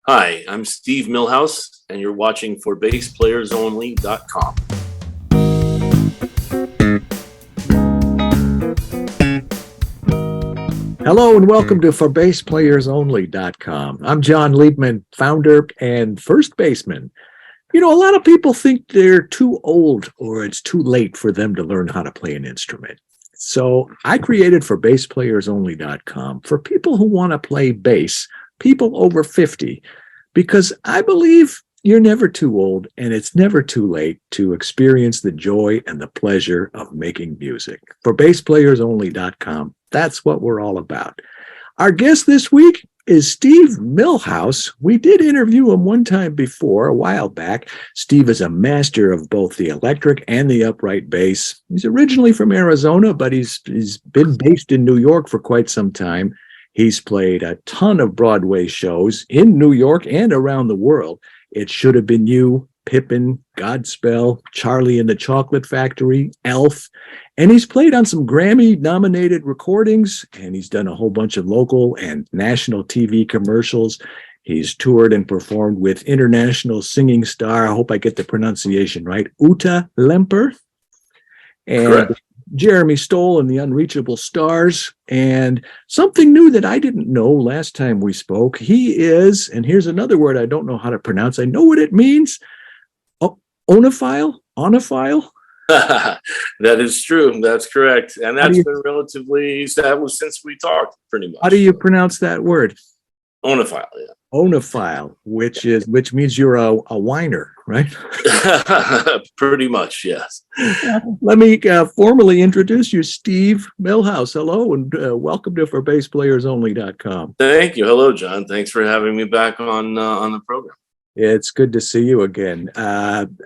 Hi, I'm Steve Millhouse, and you're watching ForBassPlayersOnly.com. Hello and welcome to ForBassPlayersOnly.com. I'm John Liebman, founder and first baseman. You know, a lot of people think they're too old or it's too late for them to learn how to play an instrument. So I created ForBassPlayersOnly.com for people who want to play bass, people over 50, because I believe you're never too old and it's never too late to experience the joy and the pleasure of making music. ForBassPlayersOnly.com. That's what we're all about. Our guest this week is Steve Millhouse. We did interview him one time before, a while back. Steve is a master of both the electric and the upright bass. He's originally from Arizona, but he's been based in New York for quite some time. He's played a ton of Broadway shows in New York and around the world. It Should Have Been You, Pippin, Godspell, Charlie and the Chocolate Factory, Elf. And he's played on some Grammy-nominated recordings, and he's done a whole bunch of local and national TV commercials. He's toured and performed with international singing star, I hope I get the pronunciation right, Uta Lemper. And Correct. Jeremy Stoll and the Unreachable Stars. And something new that I didn't know last time we spoke, he is, and here's another word I don't know how to pronounce. I know what it means. Onophile? That is true. That's correct. And that's been relatively established since we talked, pretty much. How do you pronounce that word? Onophile, yeah. Onophile, which means you're a whiner, right? Pretty much, yes. Let me formally introduce you, Steve Millhouse. Hello, and welcome to ForBassPlayersOnly.com. Thank you. Hello, John. Thanks for having me back on the program. It's good to see you again.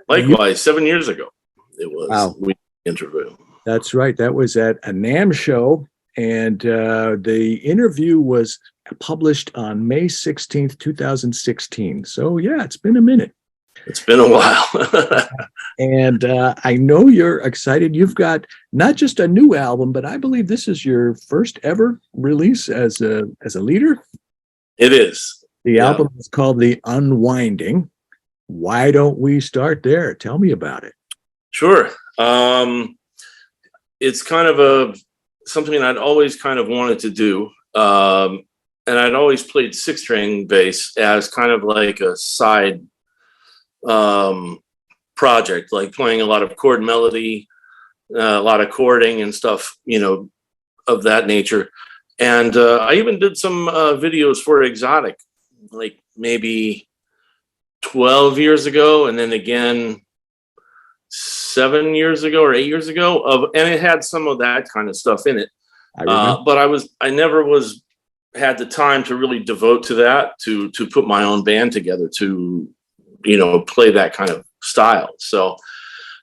Likewise, 7 years ago, it was. Wow. We interviewed. That's right. That was at a NAMM show, and the interview was published on May 16th, 2016. So, yeah, it's been a minute. It's been a while. And I know you're excited. You've got not just a new album, but I believe this is your first ever release as a leader. It is. The album is called The Unwinding. Why don't we start there? Tell me about it. Sure. It's kind of something I'd always kind of wanted to do. And I'd always played six-string bass as kind of like a side project, like playing a lot of chord melody, a lot of chording and stuff, of that nature. And I even did some videos for Exotic, like maybe 12 years ago, and then again 7 years ago or 8 years ago, and it had some of that kind of stuff in it. But I never had the time to really devote to that, to put my own band together, to play that kind of style. So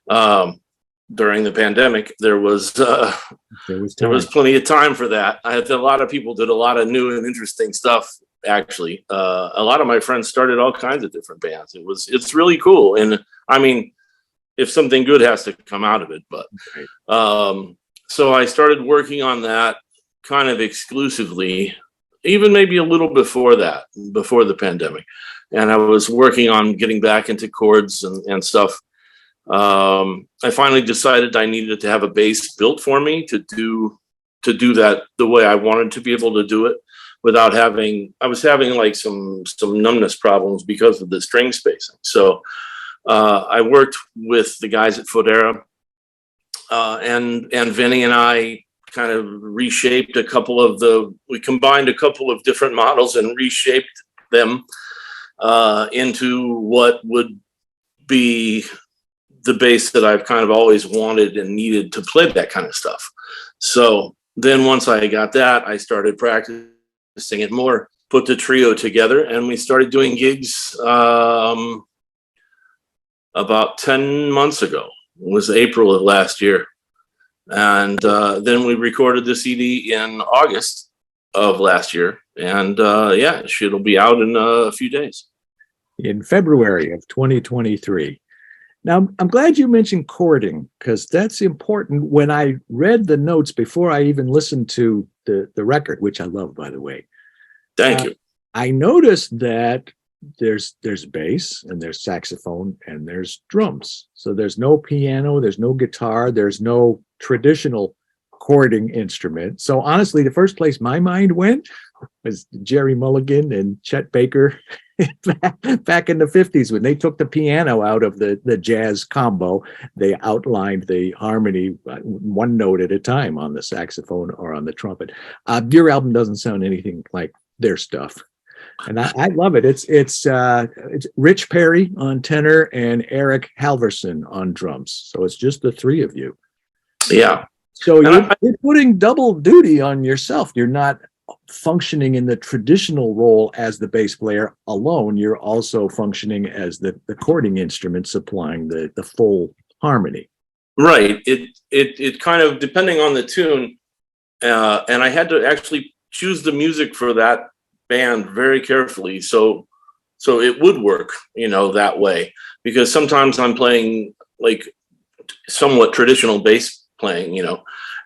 during the pandemic, there was plenty of time for that. A lot of people did a lot of new and interesting stuff. Actually, a lot of my friends started all kinds of different bands. It's really cool. And I mean, if something good has to come out of it, but so I started working on that kind of exclusively, even maybe a little before that, before the pandemic. And I was working on getting back into chords and stuff. I finally decided I needed to have a bass built for me to do that the way I wanted to be able to do it, without I was having like some numbness problems because of the string spacing. So I worked with the guys at Fodera, and Vinny and I kind of reshaped we combined a couple of different models and reshaped them into what would be the bass that I've kind of always wanted and needed to play that kind of stuff. So then once I got that, I started practicing it more, put the trio together, and we started doing gigs about 10 months ago. It was April of last year. And then we recorded the CD in August of last year. And it'll be out in a few days. In February of 2023. Now, I'm glad you mentioned chording, because that's important. When I read the notes before I even listened to the record, which I love, by the way. Thank you. I noticed that there's bass and there's saxophone and there's drums. So there's no piano, there's no guitar, there's no traditional chording instrument. So honestly, the first place my mind went was Jerry Mulligan and Chet Baker back in the 50s when they took the piano out of the jazz combo. They outlined the harmony one note at a time on the saxophone or on the trumpet. Your album doesn't sound anything like their stuff, and I love it. It's Rich Perry on tenor and Eric Halverson on drums. So it's just the three of you. Yeah. So you're putting double duty on yourself. You're not functioning in the traditional role as the bass player alone. You're also functioning as the chording instrument, supplying the full harmony. Right. It kind of, depending on the tune, and I had to actually choose the music for that band very carefully, so it would work, that way. Because sometimes I'm playing like somewhat traditional bass playing,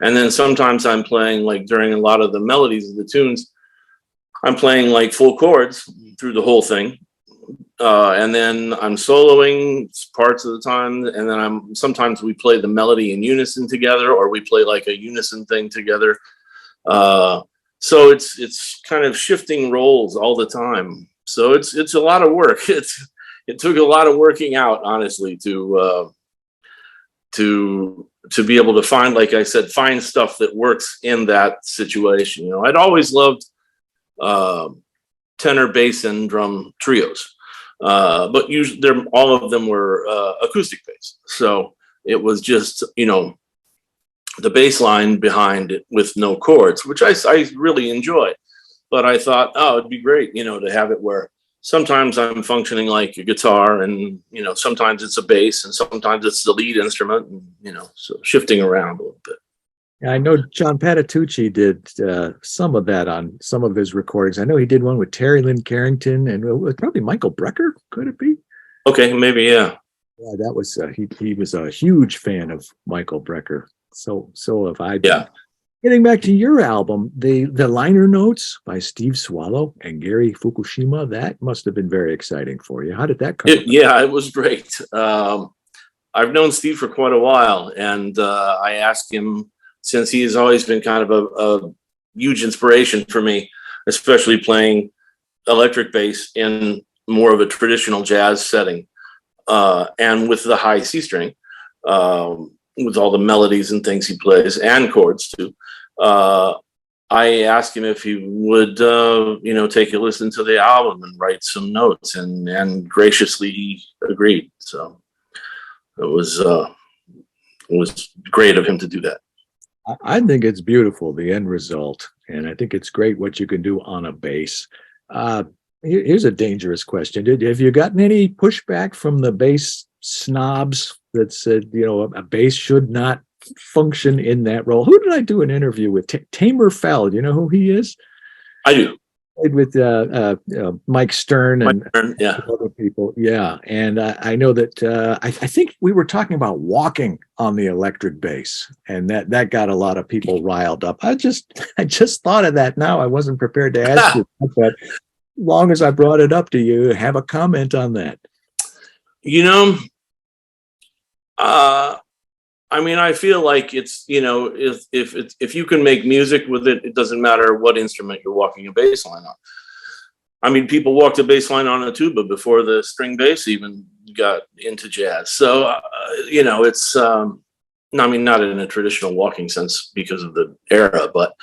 and then sometimes I'm playing, like during a lot of the melodies of the tunes, I'm playing like full chords through the whole thing. And then I'm soloing parts of the time, and then sometimes we play the melody in unison together, or we play like a unison thing together. So it's kind of shifting roles all the time. So it's a lot of work. It took a lot of working out, honestly, to be able to find, like I said, find stuff that works in that situation. I'd always loved tenor, bass, and drum trios, but usually all of them were acoustic bass. So it was just the bass line behind it with no chords, which I really enjoy. But I thought, it'd be great, to have it where sometimes I'm functioning like a guitar, and sometimes it's a bass, and sometimes it's the lead instrument, and so shifting around a little bit. I know John Patitucci did some of that on some of his recordings. I know he did one with Terry Lynn Carrington, and it was probably Michael Brecker. Could it be? Okay, maybe, yeah. Yeah, that was he was a huge fan of Michael Brecker. So have I been. Yeah. Getting back to your album, the liner notes by Steve Swallow and Gary Fukushima, that must have been very exciting for you. How did that come? Yeah, it was great. I've known Steve for quite a while, and I asked him, since he has always been kind of a huge inspiration for me, especially playing electric bass in more of a traditional jazz setting, and with the high C string, with all the melodies and things he plays, and chords too. I asked him if he would, take a listen to the album and write some notes, and graciously he agreed. So it was great of him to do that. I think it's beautiful, the end result, and I think it's great what you can do on a bass. Here's a dangerous question. Have you gotten any pushback from the bass snobs that said, a bass should not function in that role? Who did I do an interview with? Tamer Feld. You know who he is? I do. With Mike Stern and yeah. other people. Yeah. And I know that I think we were talking about walking on the electric bass, and that got a lot of people riled up. I just thought of that now. I wasn't prepared to ask you, but as long as I brought it up to you, have a comment on that. I feel like it's, if you can make music with it, it doesn't matter what instrument you're walking a bass line on. People walked a bass line on a tuba before the string bass even got into jazz. So, it's, not in a traditional walking sense because of the era, but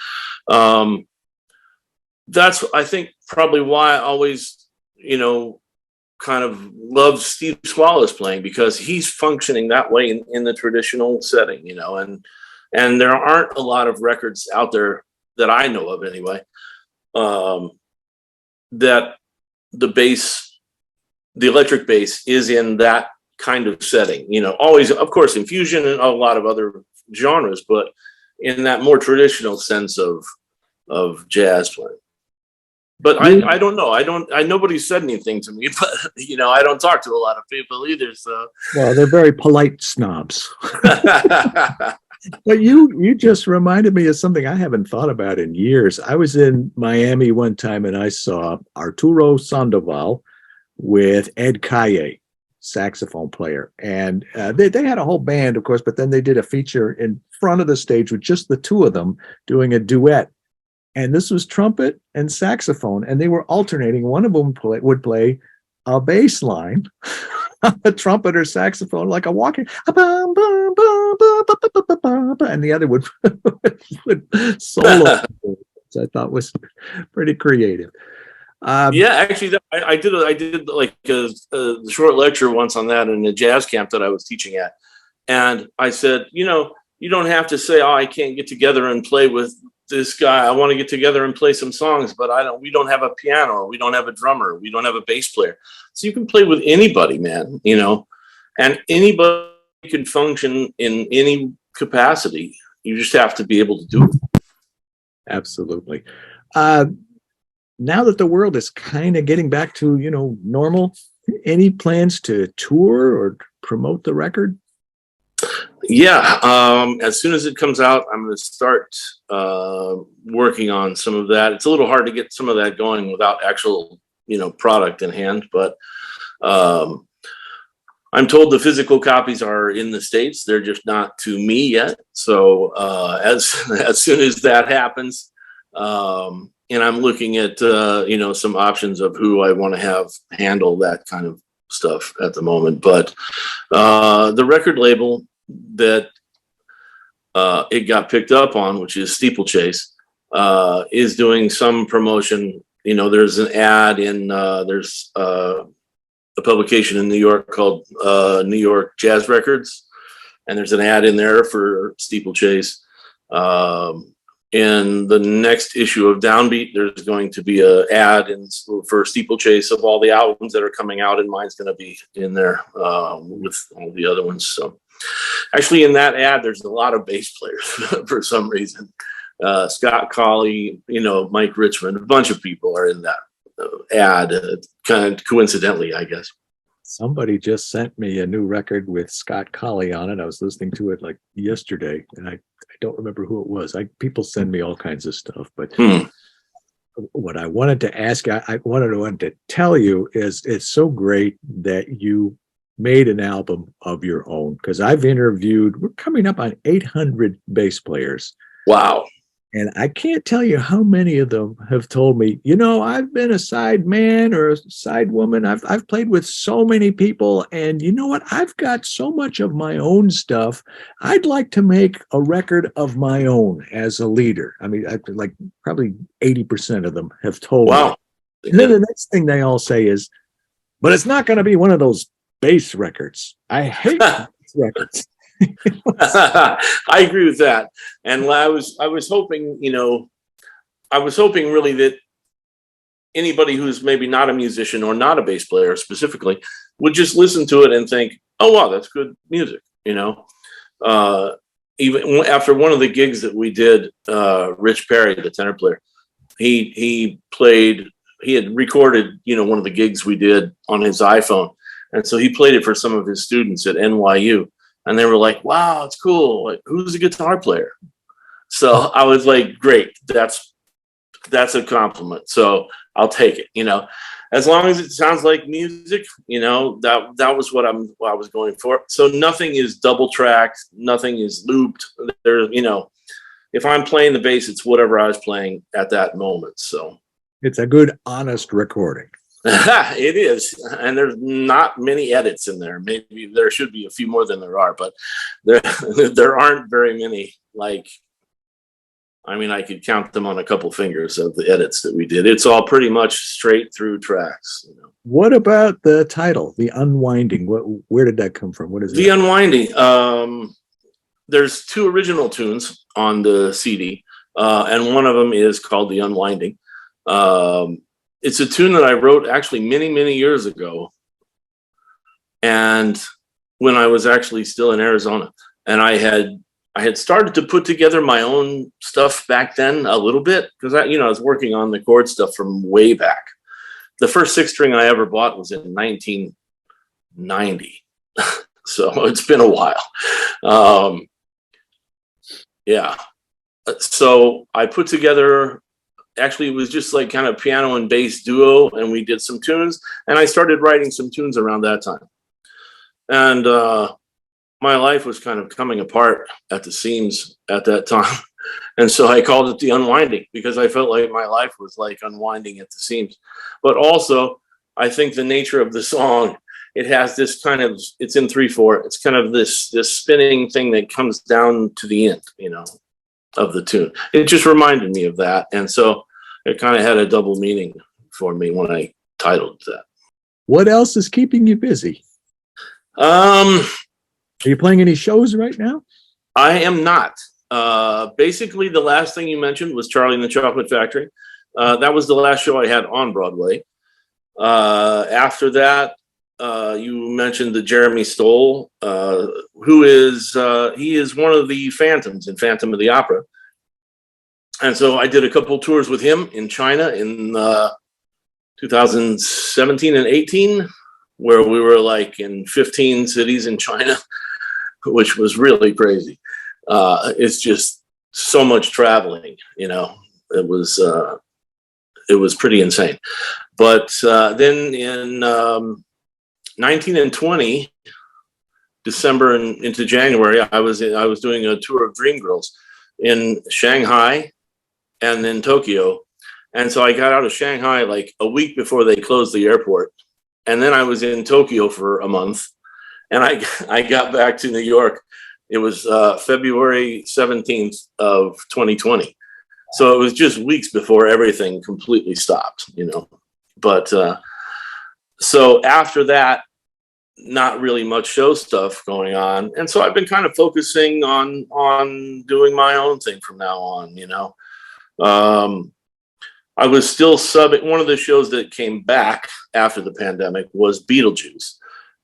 that's, I think, probably why I always, kind of love Steve Swallow's playing, because he's functioning that way in the traditional setting, and there aren't a lot of records out there that I know of anyway, that the electric bass is in that kind of setting, always, of course, in fusion and a lot of other genres, but in that more traditional sense of jazz playing. But I don't know. Nobody said anything to me, but I don't talk to a lot of people either. So, well, they're very polite snobs. But you just reminded me of something I haven't thought about in years. I was in Miami one time and I saw Arturo Sandoval with Ed Kaye, saxophone player. And they had a whole band, of course, but then they did a feature in front of the stage with just the two of them doing a duet. And this was trumpet and saxophone, and they were alternating. One of them would play a bass line, a trumpet or saxophone, like a walking, and the other would solo, which I thought was pretty creative. Yeah, actually, I did like a short lecture once on that in a jazz camp that I was teaching at, and I said, you don't have to say, oh, I can't get together and play with this guy. I want to get together and play some songs, but we don't have a piano, or we don't have a drummer, we don't have a bass player. So you can play with anybody, man, and anybody can function in any capacity. You just have to be able to do it. Absolutely. Now that the world is kind of getting back to, normal, any plans to tour or promote the record? Yeah. As soon as it comes out, I'm going to start working on some of that. It's a little hard to get some of that going without actual, product in hand, but I'm told the physical copies are in the States. They're just not to me yet. So as soon as that happens, and I'm looking at, some options of who I want to have handle that kind of stuff at the moment. But the record label that it got picked up on, which is Steeplechase, is doing some promotion. There's an ad in, there's a publication in New York called New York Jazz Records, and there's an ad in there for Steeplechase. In the next issue of Downbeat, there's going to be an ad for Steeplechase of all the albums that are coming out, and mine's going to be in there with all the other ones. So actually in that ad, there's a lot of bass players for some reason. Scott Colley, Mike Richmond, a bunch of people are in that ad, kind of coincidentally, I guess. Somebody just sent me a new record with Scott Colley on it. I was listening to it like yesterday, and I don't remember who it was. People send me all kinds of stuff, but what I wanted to ask, I wanted to tell you is it's so great that you made an album of your own, because we're coming up on 800 bass players. Wow. And I can't tell you how many of them have told me, I've been a side man or a side woman. I've played with so many people, and you know what? I've got so much of my own stuff. I'd like to make a record of my own as a leader. I mean, like probably 80% of them have told me. And then the next thing they all say is, but it's not going to be one of those bass records. I hate bass records. I agree with that. And I was hoping, really that anybody who's maybe not a musician or not a bass player specifically would just listen to it and think, oh, wow, that's good music. Even after one of the gigs that we did, Rich Perry, the tenor player, he had recorded, one of the gigs we did on his iPhone. And so he played it for some of his students at NYU. And they were like, wow, it's cool. Like, who's a guitar player? So I was like, great. That's a compliment. So I'll take it, as long as it sounds like music, that was what I was going for. So nothing is double tracked. Nothing is looped. There, if I'm playing the bass, it's whatever I was playing at that moment. So it's a good, honest recording. It is, and there's not many edits in there. Maybe there should be a few more than there are, but there aren't very many. I could count them on a couple fingers of the edits that we did. It's all pretty much straight through tracks. What about the title, The Unwinding? Where did that come from? What is The Unwinding? There's two original tunes on the CD, and one of them is called The Unwinding. It's a tune that I wrote actually many, many years ago. And when I was actually still in Arizona, and I had started to put together my own stuff back then a little bit, because I was working on the chord stuff from way back. The first 6-string I ever bought was in 1990. So it's been a while. Yeah. So I put together actually, it was just like kind of piano and bass duo, and we did some tunes, and I started writing some tunes around that time. And my life was kind of coming apart at the seams at that time. And so I called it the Unwinding, because I felt like my life was like unwinding at the seams. But also, I think the nature of the song, it has this kind of, it's in 3/4. It's kind of this spinning thing that comes down to the end, you know, of the tune. It just reminded me of that. And so it kind of had a double meaning for me when I titled that. What else is keeping you busy? Are you playing any shows right now? I am not. Basically, the last thing you mentioned was Charlie and the Chocolate Factory. That was the last show I had on Broadway. After that, you mentioned the Jeremy Stoll, who is he is one of the Phantoms in Phantom of the Opera. And so I did a couple tours with him in China in 2017 and 18, where we were like in 15 cities in China, which was really crazy. It's just so much traveling, you know. It was pretty insane. But then in 19 and 20, December and into January, I was doing a tour of Dream Girls in Shanghai and then Tokyo. And so I got out of Shanghai like a week before they closed the airport. And then I was in Tokyo for a month. And I got back to New York. It was February 17th of 2020. So it was just weeks before everything completely stopped, you know. But so after that, not really much show stuff going on. And so I've been kind of focusing on doing my own thing from now on, you know. I was still subbing. One of the shows that came back after the pandemic was Beetlejuice.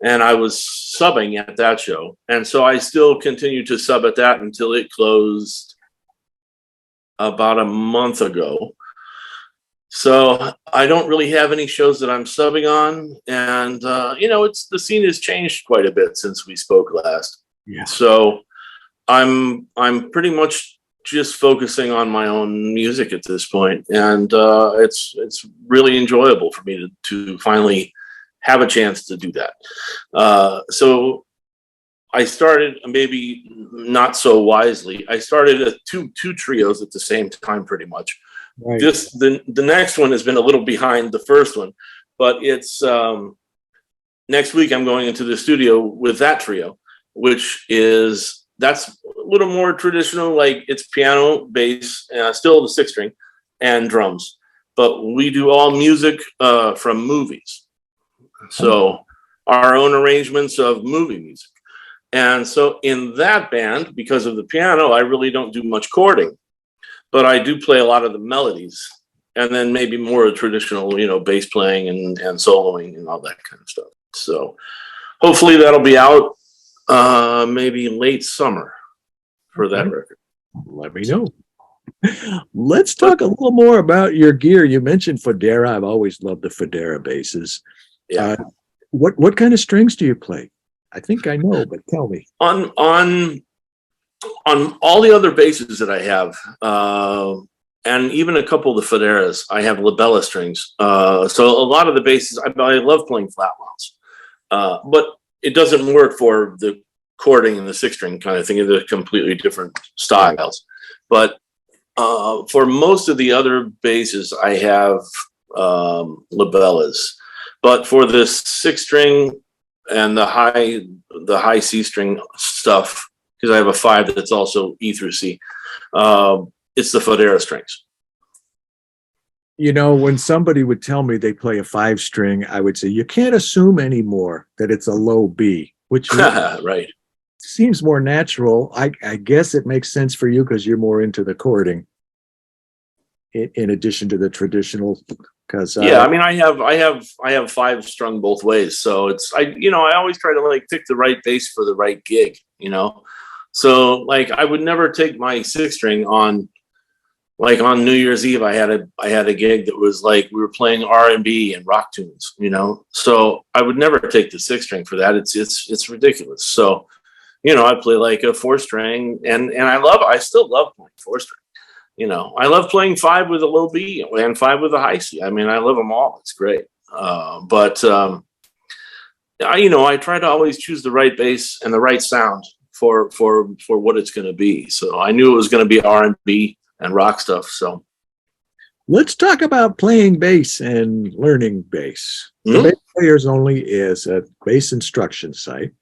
And I was subbing at that show. And so I still continued to sub at that until it closed about a month ago. So I don't really have any shows that I'm subbing on. And, you know, the scene has changed quite a bit since we spoke last. Yeah. So I'm pretty much just focusing on my own music at this point. And it's really enjoyable for me to finally have a chance to do that. So I started, maybe not so wisely, I started two trios at the same time, pretty much. Right. The next one has been a little behind the first one, but it's next week I'm going into the studio with that trio, that's a little more traditional, like it's piano, bass, still the 6-string, and drums. But we do all music from movies. So our own arrangements of movie music. And so in that band, because of the piano, I really don't do much chording, but I do play a lot of the melodies, and then maybe more traditional, you know, bass playing and soloing and all that kind of stuff. So hopefully that'll be out maybe late summer for that record. Let me know. Let's talk a little more about your gear. You mentioned Fodera. I've always loved the Fodera basses. Yeah. What kind of strings do you play? I think I know, but tell me. On all the other basses that I have, and even a couple of the Foderas, I have labella strings. So a lot of the basses, I love playing flat wounds, but it doesn't work for the chording and the 6-string kind of thing. They're completely different styles. But for most of the other basses, I have labellas. But for the 6-string and the high C-string stuff, because I have a 5 that's also E through C, it's the Fodera strings. You know, when somebody would tell me they play a 5-string, I would say, you can't assume anymore that it's a low B, which right. Seems more natural. I guess it makes sense for you because you're more into the chording in addition to the traditional. Because yeah, I mean, I have 5 strung both ways, so I always try to like pick the right bass for the right gig, you know. So like I would never take my 6-string on. Like on New Year's Eve, I had a gig that was like we were playing R&B and rock tunes, you know. So I would never take the 6-string for that. It's ridiculous. So, you know, I play like a 4-string, and I still love playing 4-string. I love playing 5 with a low B and 5 with a high C. I mean, I love them all. It's great. I try to always choose the right bass and the right sound for what it's going to be. So I knew it was going to be R&B and rock stuff. So let's talk about playing bass and learning bass. Bass Players Only is a bass instruction site,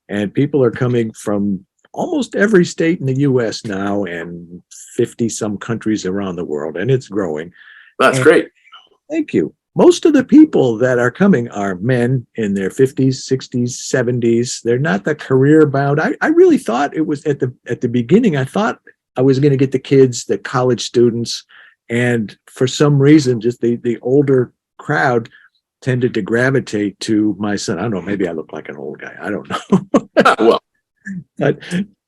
and people are coming from almost every state in the U.S. now and 50 some countries around the world, and it's growing. That's great. Thank you. Most of the people that are coming are men in their 50s, 60s, 70s. They're not the career bound. I really thought it was at the beginning, I thought I was going to get the kids, the college students, and for some reason, just the older crowd tended to gravitate to my son. I don't know, maybe I look like an old guy. I don't know. Well,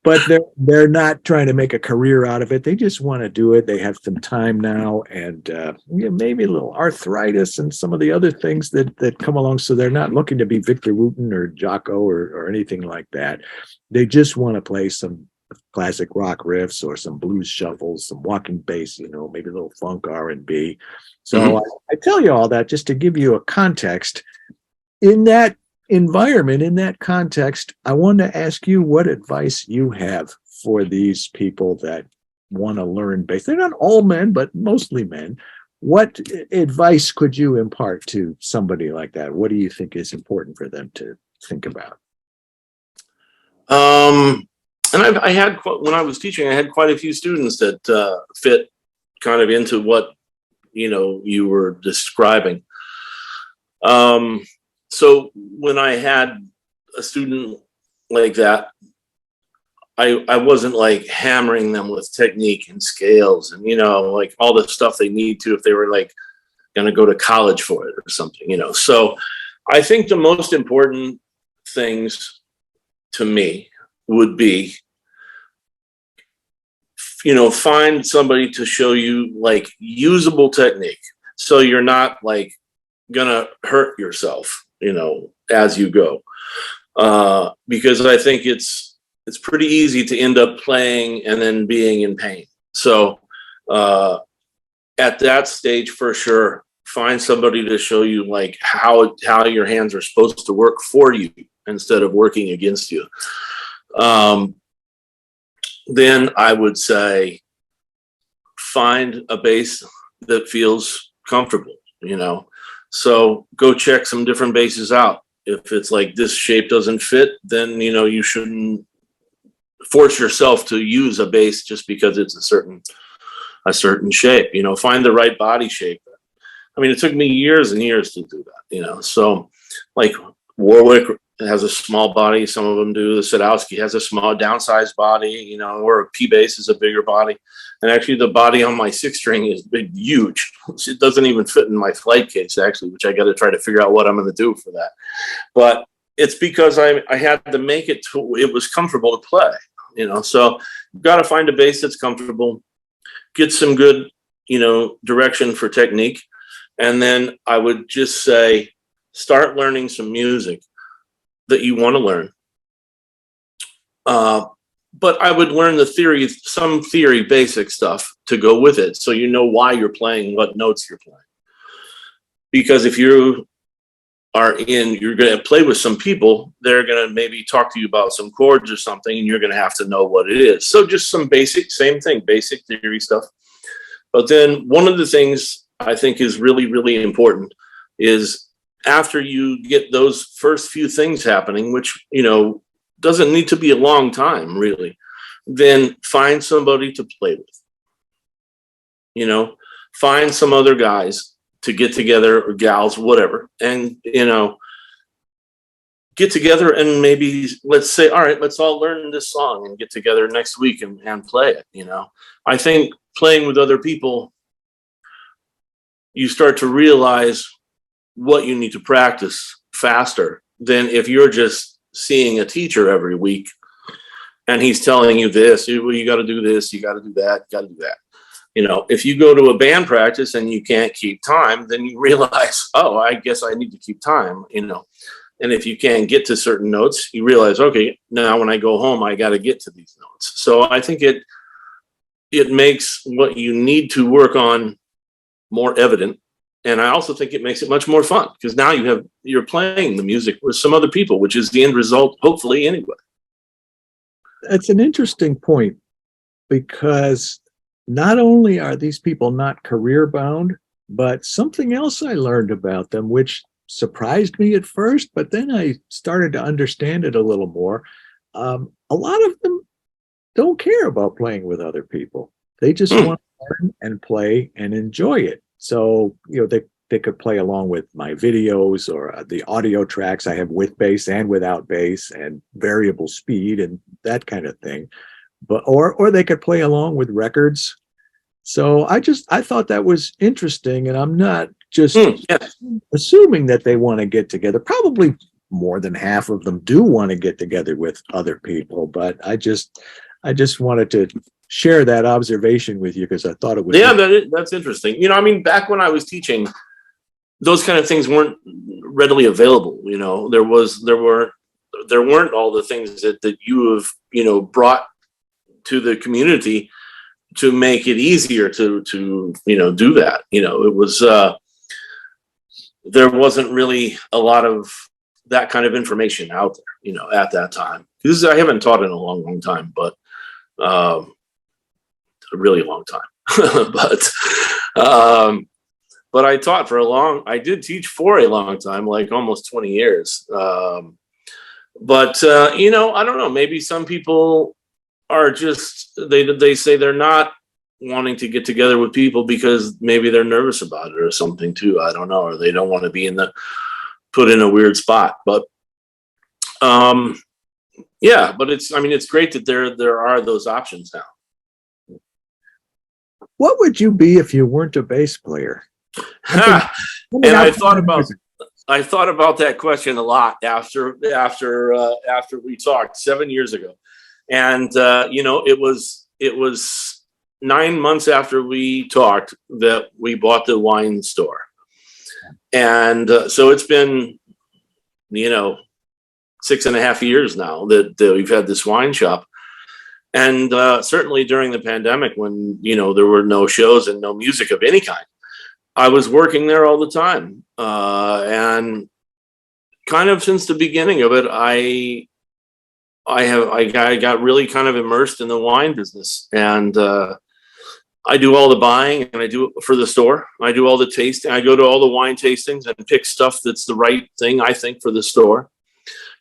but they're not trying to make a career out of it. They just want to do it. They have some time now, and maybe a little arthritis and some of the other things that come along. So they're not looking to be Victor Wooten or Jocko or anything like that. They just want to play some classic rock riffs or some blues shuffles, some walking bass, maybe a little funk R&B. So I tell you all that just to give you a context. In that environment, in that context, I want to ask you what advice you have for these people that want to learn bass. They're not all men, but mostly men. What advice could you impart to somebody like that? What do you think is important for them to think about? And I had, when I was teaching, I had quite a few students that fit kind of into what, you were describing. So when I had a student like that, I wasn't like hammering them with technique and scales and, like all the stuff they need to if they were like going to go to college for it or something, So I think the most important things to me would be, find somebody to show you like usable technique. So you're not like gonna hurt yourself, as you go. Because I think it's pretty easy to end up playing and then being in pain. So at that stage, for sure, find somebody to show you like how your hands are supposed to work for you instead of working against you. Then I would say find a bass that feels comfortable, So go check some different basses out. If it's like this shape doesn't fit, then, you shouldn't force yourself to use a bass just because it's a certain shape, find the right body shape. I mean, it took me years and years to do that, So like Warwick has a small body. Some of them do. The Sadowski has a small downsized body, or a P bass is a bigger body. And actually the body on my 6-string is huge. It doesn't even fit in my flight case actually, which I got to try to figure out what I'm going to do for that. But it's because I had to make it to, it was comfortable to play, so you've got to find a bass that's comfortable, get some good, direction for technique. And then I would just say, start learning some music that you want to learn. But I would learn some theory, basic stuff to go with it. So you know why you're playing, what notes you're playing. Because if you're going to play with some people, they're going to maybe talk to you about some chords or something, and you're going to have to know what it is. So just some basic theory stuff. But then one of the things I think is really, really important is after you get those first few things happening, which, doesn't need to be a long time really, then find somebody to play with, find some other guys to get together or gals, whatever. And, get together and maybe let's say, all right, let's all learn this song and get together next week and play it. I think playing with other people, you start to realize what you need to practice faster than if you're just seeing a teacher every week and he's telling you this, you got to do this, you got to do that, got to do that. If you go to a band practice and you can't keep time, then you realize, oh, I guess I need to keep time, And if you can't get to certain notes, you realize, okay, now when I go home, I got to get to these notes. So I think it makes what you need to work on more evident. And I also think it makes it much more fun because now you're playing the music with some other people, which is the end result, hopefully, anyway. That's an interesting point, because not only are these people not career bound, but something else I learned about them, which surprised me at first, but then I started to understand it a little more. A lot of them don't care about playing with other people. They just want to learn and play and enjoy it. So, they could play along with my videos or the audio tracks I have with bass and without bass and variable speed and that kind of thing. But or they could play along with records. So I thought that was interesting, and I'm not just assuming that they want to get together. Probably more than half of them do want to get together with other people, but I just wanted to share that observation with you because I thought it was that's interesting. Back when I was teaching, those kind of things weren't readily available. There weren't all the things that you have brought to the community to make it easier to do that. It was there wasn't really a lot of that kind of information out there, at that time. Because I haven't taught in a long time, but a really long time. But I taught I did teach for a long time, like almost 20 years. But I don't know, maybe some people are just, they say they're not wanting to get together with people because maybe they're nervous about it or something too. I don't know, or they don't want to be put in a weird spot. But yeah, but it's great that there are those options now. What would you be if you weren't a bass player? And I thought about that question a lot after we talked 7 years ago. And it was 9 months after we talked that we bought the wine store. And so it's been 6.5 years now that we've had this wine shop. And certainly during the pandemic, when there were no shows and no music of any kind, I was working there all the time. And kind of since the beginning of it, I got really kind of immersed in the wine business, and I do all the buying, and I do it for the store. I do all the tasting. I go to all the wine tastings and pick stuff that's the right thing, I think, for the store.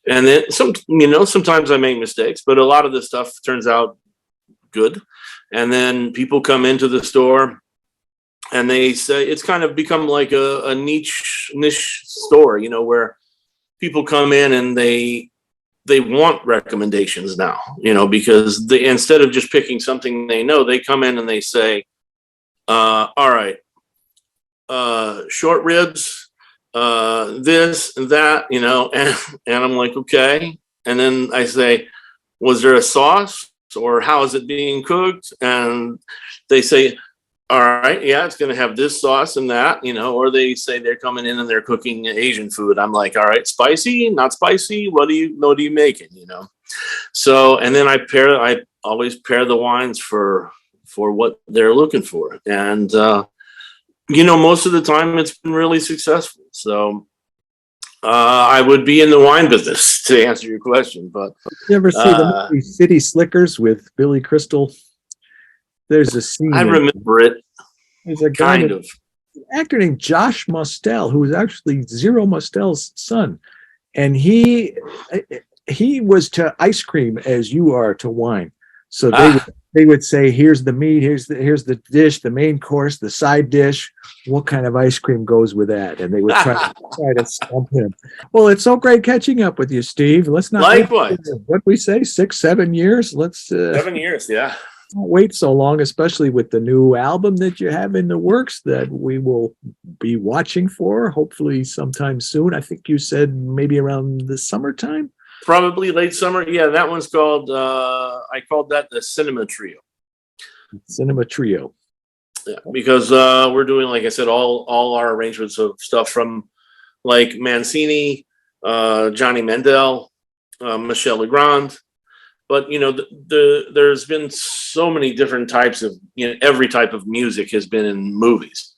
And then sometimes I make mistakes, but a lot of the stuff turns out good. And then people come into the store and they say it's kind of become like a niche store, where people come in and they want recommendations now, because instead of just picking something they come in and they say, all right, short ribs, this and that, and I'm like, okay. And then I say, was there a sauce, or how is it being cooked? And they say, all right, yeah, it's going to have this sauce and that, or they say they're coming in and they're cooking Asian food. I'm like, all right, spicy, not spicy. What are you making? So, and then I always pair the wines for what they're looking for. And, most of the time it's been really successful. So, I would be in the wine business, to answer your question. But you ever see the movie City Slickers with Billy Crystal? There's a scene. I remember it. There's a guy, an actor named Josh Mostel, who was actually Zero Mostel's son, and he was to ice cream as you are to wine. So they would say, "Here's the meat. Here's the dish, the main course, the side dish. What kind of ice cream goes with that?" And they would try to stump him. Well, it's so great catching up with you, Steve. Let's not likewise. What we say, 6-7 years. 7 years, yeah. Don't wait so long, especially with the new album that you have in the works that we will be watching for, hopefully sometime soon. I think you said maybe around the summertime. Probably late summer. Yeah, that one's called, I called that the Cinema Trio. Cinema Trio. Yeah, because we're doing, like I said, all our arrangements of stuff from like Mancini, Johnny Mendel, Michel Legrand, but there's been so many different types of, every type of music has been in movies.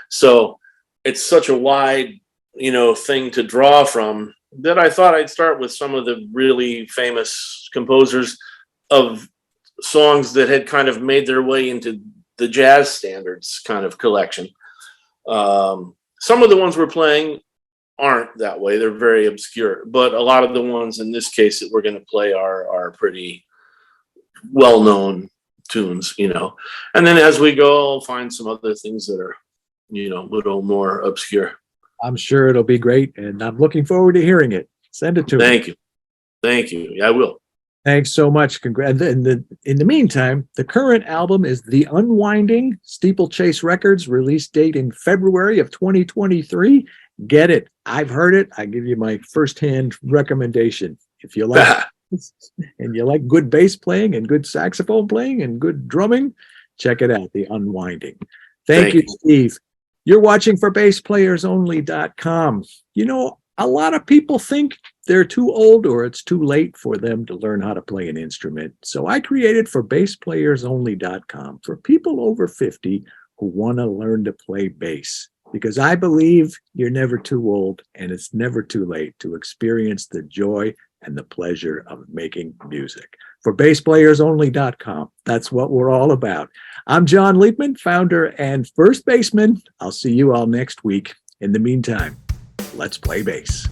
So it's such a wide, thing to draw from, that I thought I'd start with some of the really famous composers of songs that had kind of made their way into the jazz standards kind of collection. Some of the ones we're playing aren't that way. They're very obscure, but a lot of the ones in this case that we're going to play are pretty well-known tunes, and then as we go, I'll find some other things that are, a little more obscure. I'm sure it'll be great, and I'm looking forward to hearing it. Send it to me. Thank you. Yeah, I will. Thanks so much. Congrats. In the meantime, the current album is The Unwinding, Steeplechase Records, release date in February of 2023. Get it. I've heard it. I give you my firsthand recommendation. If you like and you like good bass playing and good saxophone playing and good drumming, check it out, The Unwinding. Thank you, Steve. You're watching ForBassPlayersOnly.com. A lot of people think they're too old or it's too late for them to learn how to play an instrument. So I created ForBassPlayersOnly.com for people over 50 who want to learn to play bass, because I believe you're never too old and it's never too late to experience the joy and the pleasure of making music. ForBassPlayersOnly.com. That's what we're all about. I'm John Liebman, founder and first baseman. I'll see you all next week. In the meantime, let's play bass.